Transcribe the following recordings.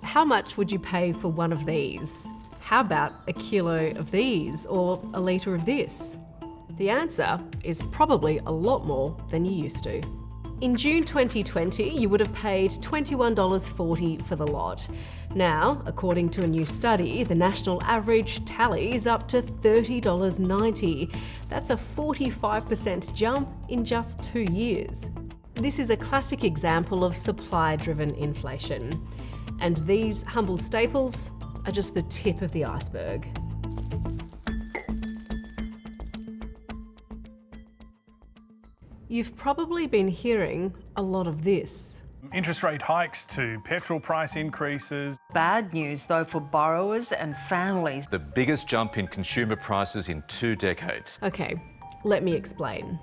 how much would you pay for one of these? How about a kilo of these or a litre of this? The answer is probably a lot more than you used to. In June 2020, you would have paid $21.40 for the lot. Now, according to a new study, the national average tallies up to $30.90. That's a 45% jump in just 2 years. This is a classic example of supply-driven inflation. And these humble staples are just the tip of the iceberg. You've probably been hearing a lot of this. Interest rate hikes to petrol price increases. Bad news, though, for borrowers and families. The biggest jump in consumer prices in 2 decades. Okay, let me explain.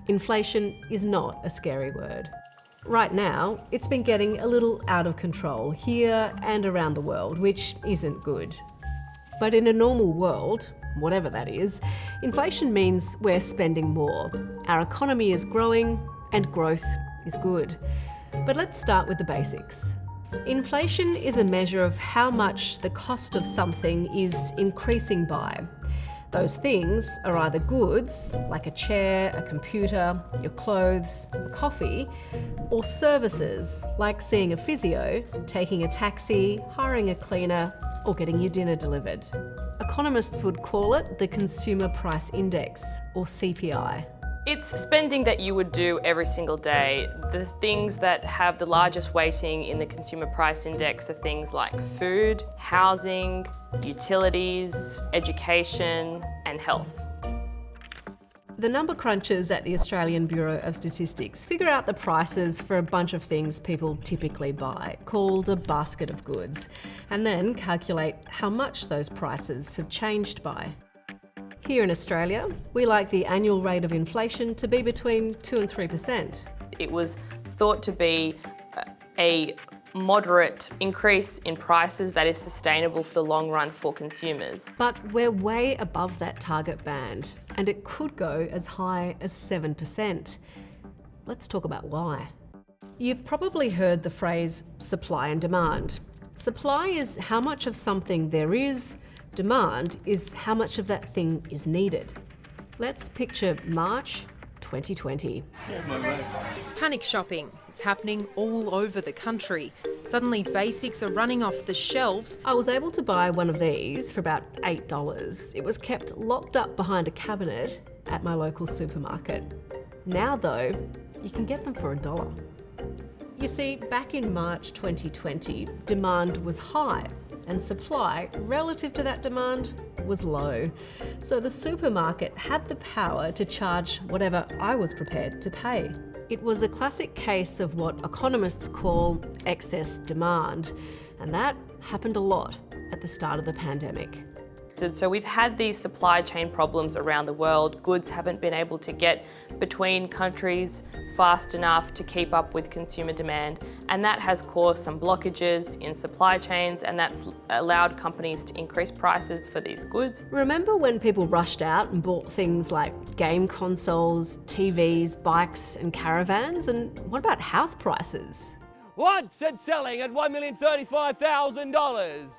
Inflation is not a scary word. Right now, it's been getting a little out of control here and around the world, which isn't good. But in a normal world, whatever that is, inflation means we're spending more. Our economy is growing and growth is good. But let's start with the basics. Inflation is a measure of how much the cost of something is increasing by. Those things are either goods, like a chair, a computer, your clothes, a coffee, or services, like seeing a physio, taking a taxi, hiring a cleaner, or getting your dinner delivered. Economists would call it the Consumer Price Index, or CPI. It's spending that you would do every single day. The things that have the largest weighting in the Consumer Price Index are things like food, housing, utilities, education, and health. The number crunchers at the Australian Bureau of Statistics figure out the prices for a bunch of things people typically buy, called a basket of goods, and then calculate how much those prices have changed by. Here in Australia, we like the annual rate of inflation to be between 2 and 3%. It was thought to be a moderate increase in prices that is sustainable for the long run for consumers. But we're way above that target band, and it could go as high as 7%. Let's talk about why. You've probably heard the phrase supply and demand. Supply is how much of something there is. Demand is how much of that thing is needed. Let's picture March 2020. Panic shopping. It's happening all over the country. Suddenly basics are running off the shelves. I was able to buy one of these for about $8. It was kept locked up behind a cabinet at my local supermarket. Now though, you can get them for $1. You see, back in March 2020, demand was high and supply, relative to that demand, was low. So the supermarket had the power to charge whatever I was prepared to pay. It was a classic case of what economists call excess demand, and that happened a lot at the start of the pandemic. So we've had these supply chain problems around the world. Goods haven't been able to get between countries fast enough to keep up with consumer demand, and that has caused some blockages in supply chains, and that's allowed companies to increase prices for these goods. Remember when people rushed out and bought things like game consoles, TVs, bikes and caravans? And what about house prices? One said selling at $1,035,000.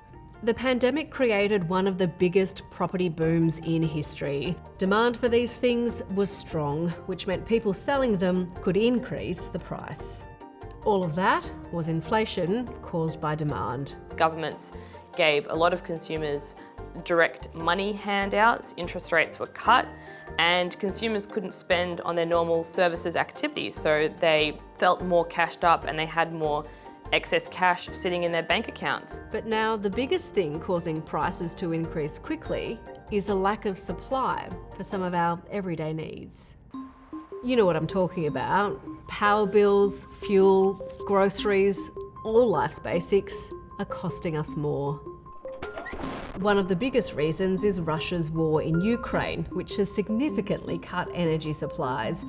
The pandemic created one of the biggest property booms in history. Demand for these things was strong, which meant people selling them could increase the price. All of that was inflation caused by demand. Governments gave a lot of consumers direct money handouts, interest rates were cut, and consumers couldn't spend on their normal services activities, so they felt more cashed up and they had more excess cash sitting in their bank accounts. But now the biggest thing causing prices to increase quickly is a lack of supply for some of our everyday needs. You know what I'm talking about. Power bills, fuel, groceries, all life's basics are costing us more. One of the biggest reasons is Russia's war in Ukraine, which has significantly cut energy supplies.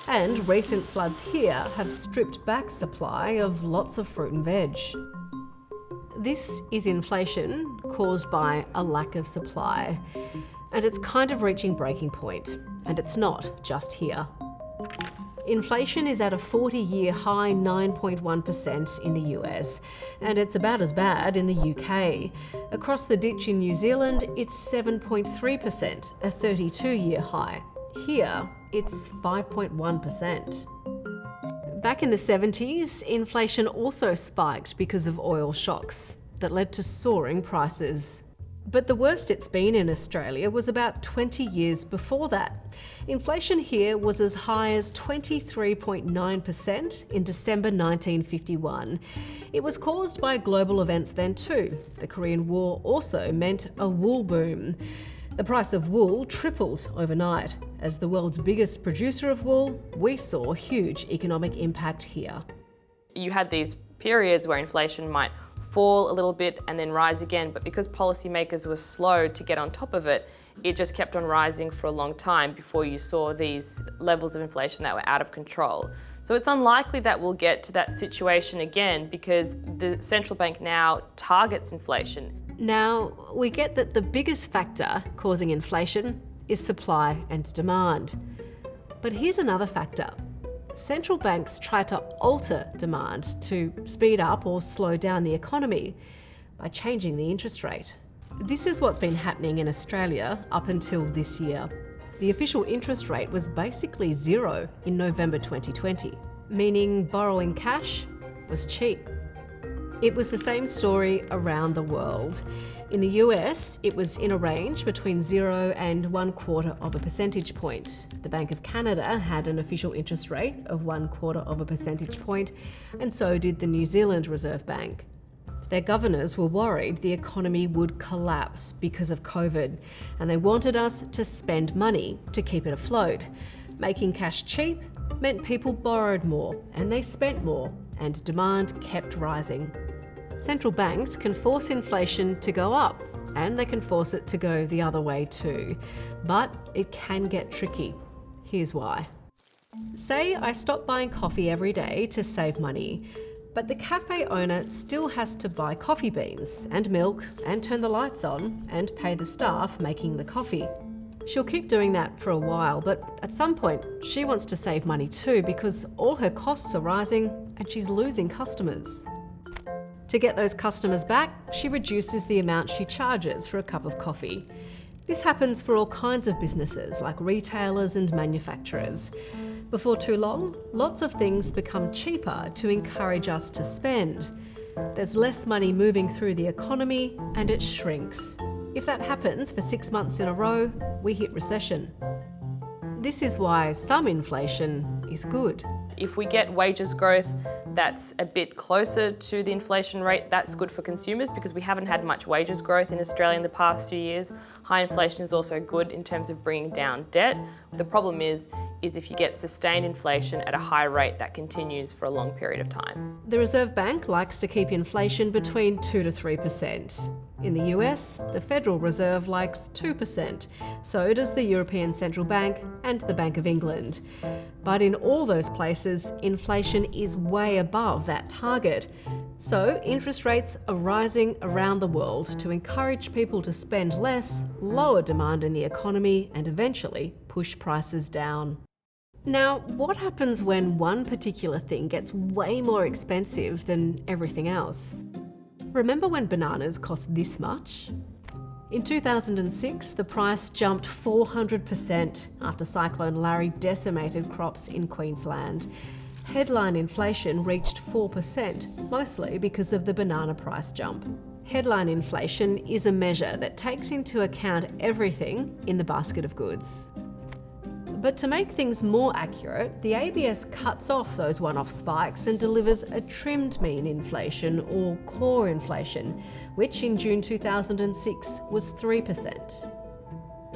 And recent floods here have stripped back supply of lots of fruit and veg. This is inflation caused by a lack of supply. And it's kind of reaching breaking point. And it's not just here. Inflation is at a 40-year high 9.1% in the US, and it's about as bad in the UK. Across the ditch in New Zealand, it's 7.3%, a 32-year high. Here, it's 5.1%. Back in the 70s, inflation also spiked because of oil shocks that led to soaring prices. But the worst it's been in Australia was about 20 years before that. Inflation here was as high as 23.9% in December 1951. It was caused by global events then too. The Korean War also meant a wool boom. The price of wool tripled overnight. As the world's biggest producer of wool, we saw huge economic impact here. You had these periods where inflation might fall a little bit and then rise again, but because policymakers were slow to get on top of it, it just kept on rising for a long time before you saw these levels of inflation that were out of control. So it's unlikely that we'll get to that situation again because the central bank now targets inflation. Now, we get that the biggest factor causing inflation is supply and demand. But here's another factor. Central banks try to alter demand to speed up or slow down the economy by changing the interest rate. This is what's been happening in Australia up until this year. The official interest rate was basically zero in November 2020, meaning borrowing cash was cheap. It was the same story around the world. In the US, it was in a range between 0 and 1/4 of a percentage point. The Bank of Canada had an official interest rate of 1/4 of a percentage point, and so did the New Zealand Reserve Bank. Their governors were worried the economy would collapse because of COVID, and they wanted us to spend money to keep it afloat. Making cash cheap meant people borrowed more, and they spent more, and demand kept rising. Central banks can force inflation to go up, and they can force it to go the other way too. But it can get tricky. Here's why. Say I stop buying coffee every day to save money, but the cafe owner still has to buy coffee beans and milk and turn the lights on and pay the staff making the coffee. She'll keep doing that for a while, but at some point she wants to save money too because all her costs are rising and she's losing customers. To get those customers back, she reduces the amount she charges for a cup of coffee. This happens for all kinds of businesses like retailers and manufacturers. Before too long, lots of things become cheaper to encourage us to spend. There's less money moving through the economy and it shrinks. If that happens for 6 months in a row, we hit recession. This is why some inflation is good. If we get wages growth that's a bit closer to the inflation rate, that's good for consumers because we haven't had much wages growth in Australia in the past few years. High inflation is also good in terms of bringing down debt. The problem is if you get sustained inflation at a high rate that continues for a long period of time. The Reserve Bank likes to keep inflation between 2 to 3%. In the US, the Federal Reserve likes 2%. So does the European Central Bank and the Bank of England. But in all those places, inflation is way above that target. So interest rates are rising around the world to encourage people to spend less, lower demand in the economy, and eventually push prices down. Now, what happens when one particular thing gets way more expensive than everything else? Remember when bananas cost this much? In 2006, the price jumped 400% after Cyclone Larry decimated crops in Queensland. Headline inflation reached 4%, mostly because of the banana price jump. Headline inflation is a measure that takes into account everything in the basket of goods. But to make things more accurate, the ABS cuts off those one-off spikes and delivers a trimmed mean inflation, or core inflation, which in June 2006 was 3%.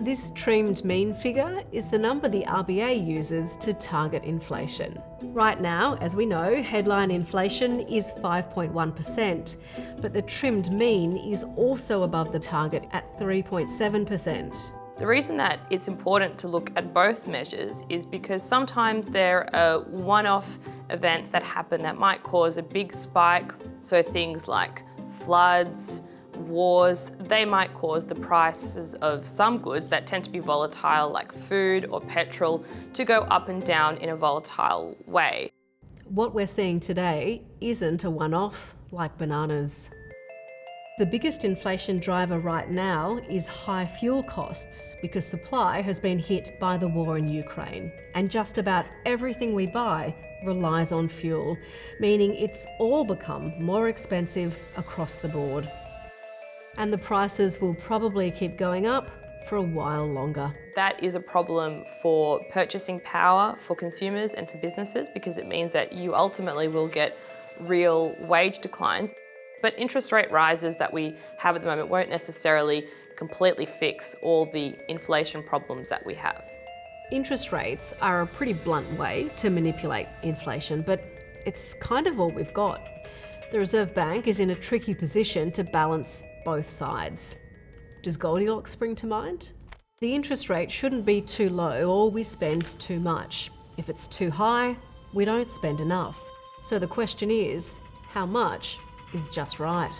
This trimmed mean figure is the number the RBA uses to target inflation. Right now, as we know, headline inflation is 5.1%, but the trimmed mean is also above the target at 3.7%. The reason that it's important to look at both measures is because sometimes there are one-off events that happen that might cause a big spike. So things like floods, wars, they might cause the prices of some goods that tend to be volatile, like food or petrol, to go up and down in a volatile way. What we're seeing today isn't a one-off like bananas. The biggest inflation driver right now is high fuel costs because supply has been hit by the war in Ukraine, and just about everything we buy relies on fuel, meaning it's all become more expensive across the board. And the prices will probably keep going up for a while longer. That is a problem for purchasing power for consumers and for businesses, because it means that you ultimately will get real wage declines. But interest rate rises that we have at the moment won't necessarily completely fix all the inflation problems that we have. Interest rates are a pretty blunt way to manipulate inflation, but it's kind of all we've got. The Reserve Bank is in a tricky position to balance both sides. Does Goldilocks spring to mind? The interest rate shouldn't be too low or we spend too much. If it's too high, we don't spend enough. So the question is, how much is just right?